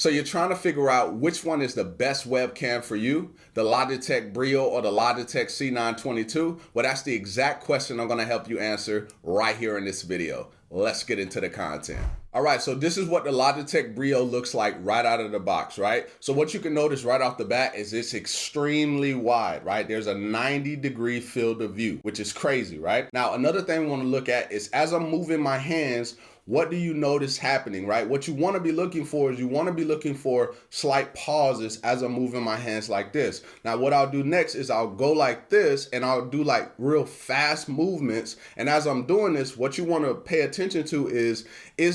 So you're trying to figure out which one is the best webcam for you, the Logitech Brio or the Logitech C922? Well, that's the exact question I'm gonna help you answer right here in this video. Let's get into the content. All right, so this is what the Logitech Brio looks like right out of the box, right? So what you can notice right off the bat is it's extremely wide, right? There's a 90-degree field of view, which is crazy, right? Now, another thing we want to look at is as I'm moving my hands, what do you notice happening, right? What you want to be looking for is you want to be looking for slight pauses as I'm moving my hands like this. Now, what I'll do next is I'll go like this and I'll do like real fast movements. And as I'm doing this, what you want to pay attention to is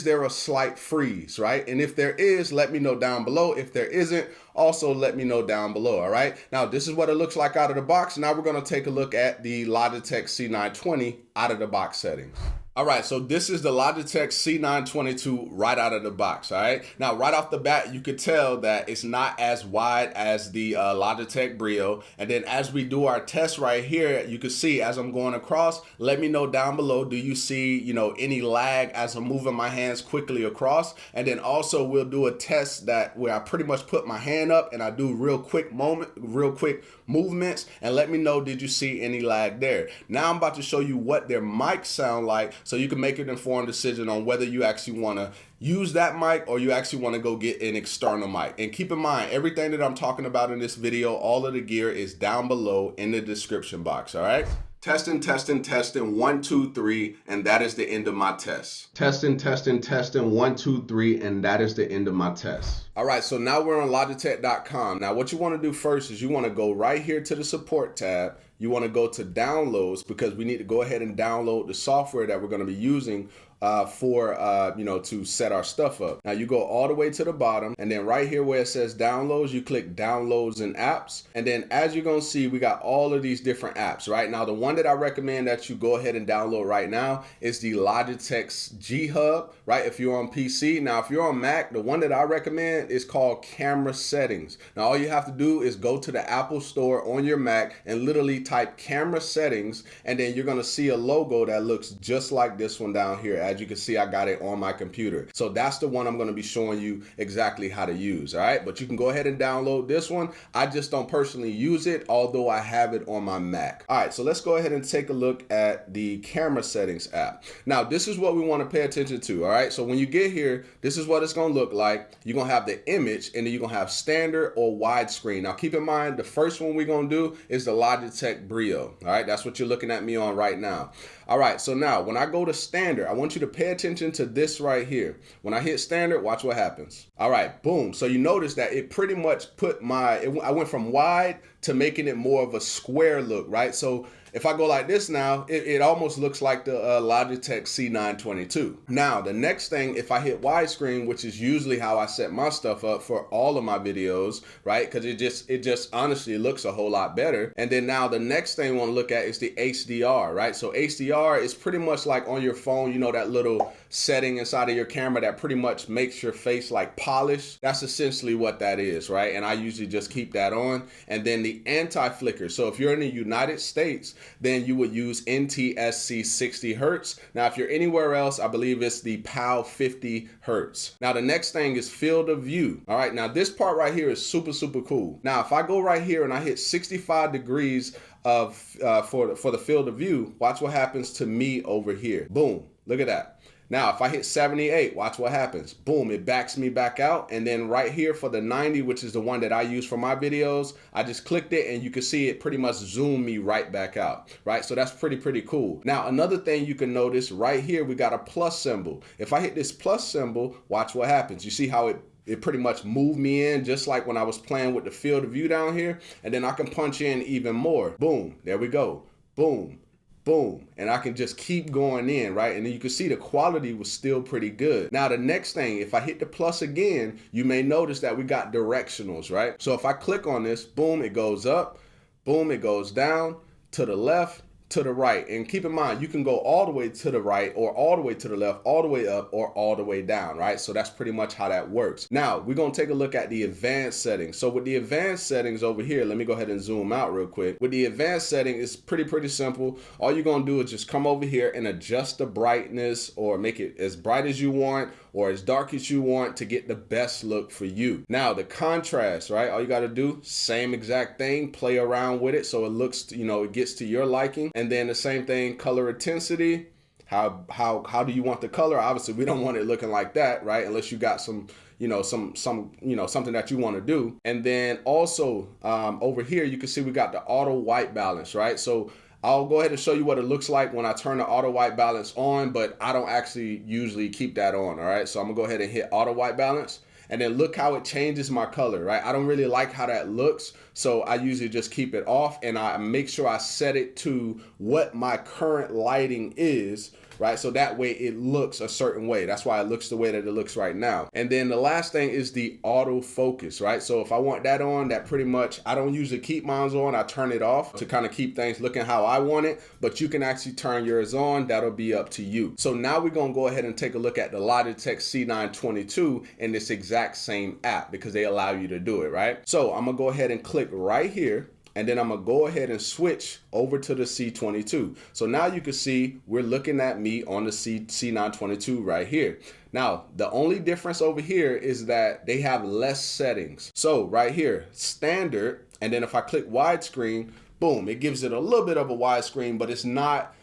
there a slight freeze, right? And if there is, let me know down below. If there isn't, also let me know down below, all right? Now, this is what it looks like out of the box. Now we're going to take a look at the Logitech C920 out of the box settings. All right, so this is the Logitech C922 right out of the box, all right? Now, right off the bat, you could tell that it's not as wide as the Logitech Brio. And then as we do our test right here, you can see as I'm going across, let me know down below, do you see, any lag as I'm moving my hands quickly across? And then also we'll do a test where I pretty much put my hand up and I do real quick movements, and let me know, did you see any lag there? Now I'm about to show you what their mics sound like so you can make an informed decision on whether you actually want to use that mic or you actually want to go get an external mic. And keep in mind, everything that I'm talking about in this video, all of the gear is down below in the description box, all right? Testing, 1, 2, 3, and that is the end of my test. Testing, 1, 2, 3, and that is the end of my test. All right, so now we're on Logitech.com. Now what you want to do first is you want to go right here to the support tab. You want to go to downloads because we need to go ahead and download the software that we're going to be using to set our stuff up. Now you go all the way to the bottom, and then right here where it says downloads, you click downloads and apps. And then as you're gonna see, we got all of these different apps, right? Now the one that I recommend that you go ahead and download right now is the Logitech's G Hub, right? If you're on PC. Now if you're on Mac, the one that I recommend is called Camera Settings. Now all you have to do is go to the Apple Store on your Mac and literally type Camera Settings, and then you're gonna see a logo that looks just like this one down here. As you can see, I got it on my computer. So that's the one I'm going to be showing you exactly how to use, all right? But you can go ahead and download this one. I just don't personally use it, although I have it on my Mac. All right, so let's go ahead and take a look at the camera settings app. Now, this is what we want to pay attention to, all right? So when you get here, this is what it's going to look like. You're going to have the image, and then you're going to have standard or widescreen. Now, keep in mind, the first one we're going to do is the Logitech Brio, all right? That's what you're looking at me on right now. All right, so now when I go to standard, I want you to pay attention to this right here. When I hit standard, watch what happens. All right, boom. So you notice that it pretty much put I went from wide to making it more of a square look, right? So if I go like this now, it almost looks like the Logitech C922. Now, the next thing, if I hit widescreen, which is usually how I set my stuff up for all of my videos, right? Because it just honestly looks a whole lot better. And then now the next thing we want to look at is the HDR, right? So HDR is pretty much like on your phone, that little setting inside of your camera that pretty much makes your face like polished. That's essentially what that is, right? And I usually just keep that on. And then the anti-flicker. So if you're in the United States, then you would use NTSC 60 Hertz. Now, if you're anywhere else, I believe it's the PAL 50 Hertz. Now, the next thing is field of view. All right, now this part right here is super, super cool. Now, if I go right here and I hit 65 degrees for the field of view, watch what happens to me over here. Boom, look at that. Now, if I hit 78, watch what happens. Boom, it backs me back out. And then right here for the 90, which is the one that I use for my videos, I just clicked it and you can see it pretty much zoom me right back out, right? So that's pretty cool. Now, another thing you can notice right here, we got a plus symbol. If I hit this plus symbol, watch what happens. You see how it pretty much moved me in just like when I was playing with the field of view down here. And then I can punch in even more. Boom, there we go. Boom. Boom, and I can just keep going in, right? And then you can see the quality was still pretty good. Now, the next thing, if I hit the plus again, you may notice that we got directionals, right? So if I click on this, boom, it goes up, boom, it goes down, to the left, to the right. And keep in mind, you can go all the way to the right or all the way to the left, all the way up or all the way down, right? So that's pretty much how that works. Now, we're going to take a look at the advanced settings. So with the advanced settings over here, let me go ahead and zoom out real quick. With the advanced setting, it's pretty simple. All you're going to do is just come over here and adjust the brightness or make it as bright as you want or as dark as you want to get the best look for you. Now the contrast, right? All you got to do, same exact thing, play around with it so it looks, it gets to your liking. And then the same thing, color intensity. How do you want the color? Obviously, we don't want it looking like that, right? Unless you got some, something that you want to do. And then also over here, you can see we got the auto white balance, right? So I'll go ahead and show you what it looks like when I turn the auto white balance on, but I don't actually usually keep that on, all right? So I'm gonna go ahead and hit auto white balance. And then look how it changes my color, right? I don't really like how that looks, so I usually just keep it off and I make sure I set it to what my current lighting is, right? So that way it looks a certain way. That's why it looks the way that it looks right now. And then the last thing is the auto focus, right? So if I want that on, that pretty much, I don't usually keep mine on, I turn it off to kind of keep things looking how I want it, but you can actually turn yours on, that'll be up to you. So now we're gonna go ahead and take a look at the Logitech C922 in this exact same app because they allow you to do it, right? So I'm gonna go ahead and click right here. And then I'm gonna go ahead and switch over to the C22. So now you can see we're looking at me on the C922 right here. Now, the only difference over here is that they have less settings. So right here, standard, and then if I click widescreen, boom, it gives it a little bit of a widescreen, but it's not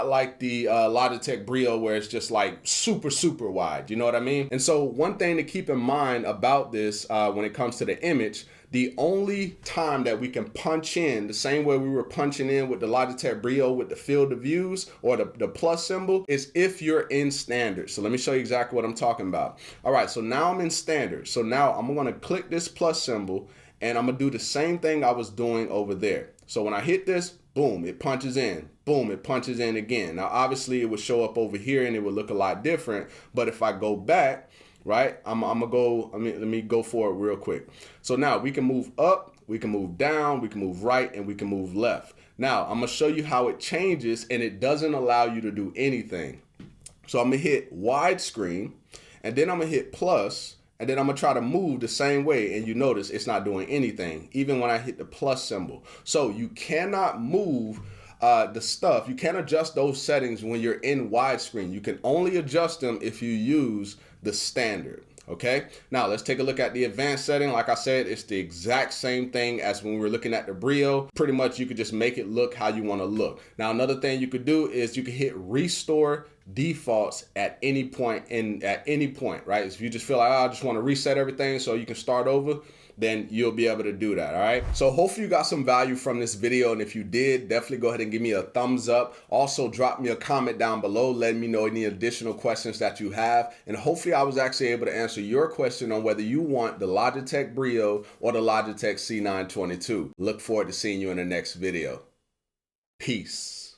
like the Logitech Brio where it's just like super wide, you know what I mean? And so one thing to keep in mind about this when it comes to the image, the only time that we can punch in the same way we were punching in with the Logitech Brio with the field of views or the plus symbol is if you're in standard. So let me show you exactly what I'm talking about. All right, so now I'm in standard. So now I'm gonna click this plus symbol and I'm gonna do the same thing I was doing over there. So when I hit this, boom, it punches in. Boom, it punches in again. Now, obviously it would show up over here and it would look a lot different. But if I go back, right, let me go for it real quick. So now we can move up, we can move down, we can move right, and we can move left. Now, I'm gonna show you how it changes and it doesn't allow you to do anything. So I'm gonna hit widescreen and then I'm gonna hit plus, and then I'm gonna try to move the same way, and you notice it's not doing anything, even when I hit the plus symbol. So you cannot move the stuff, you can't adjust those settings when you're in widescreen. You can only adjust them if you use the standard. Okay, now let's take a look at the advanced setting. Like I said, it's the exact same thing as when we were looking at the Brio. Pretty much you could just make it look how you want to look. Now another thing you could do is you could hit restore defaults at any point, right? If you just feel like, oh, I just want to reset everything so you can start over, then you'll be able to do that, all right? So hopefully you got some value from this video, and if you did, definitely go ahead and give me a thumbs up. Also drop me a comment down below letting me know any additional questions that you have, and hopefully I was actually able to answer your question on whether you want the Logitech Brio or the Logitech C922. Look forward to seeing you in the next video. Peace.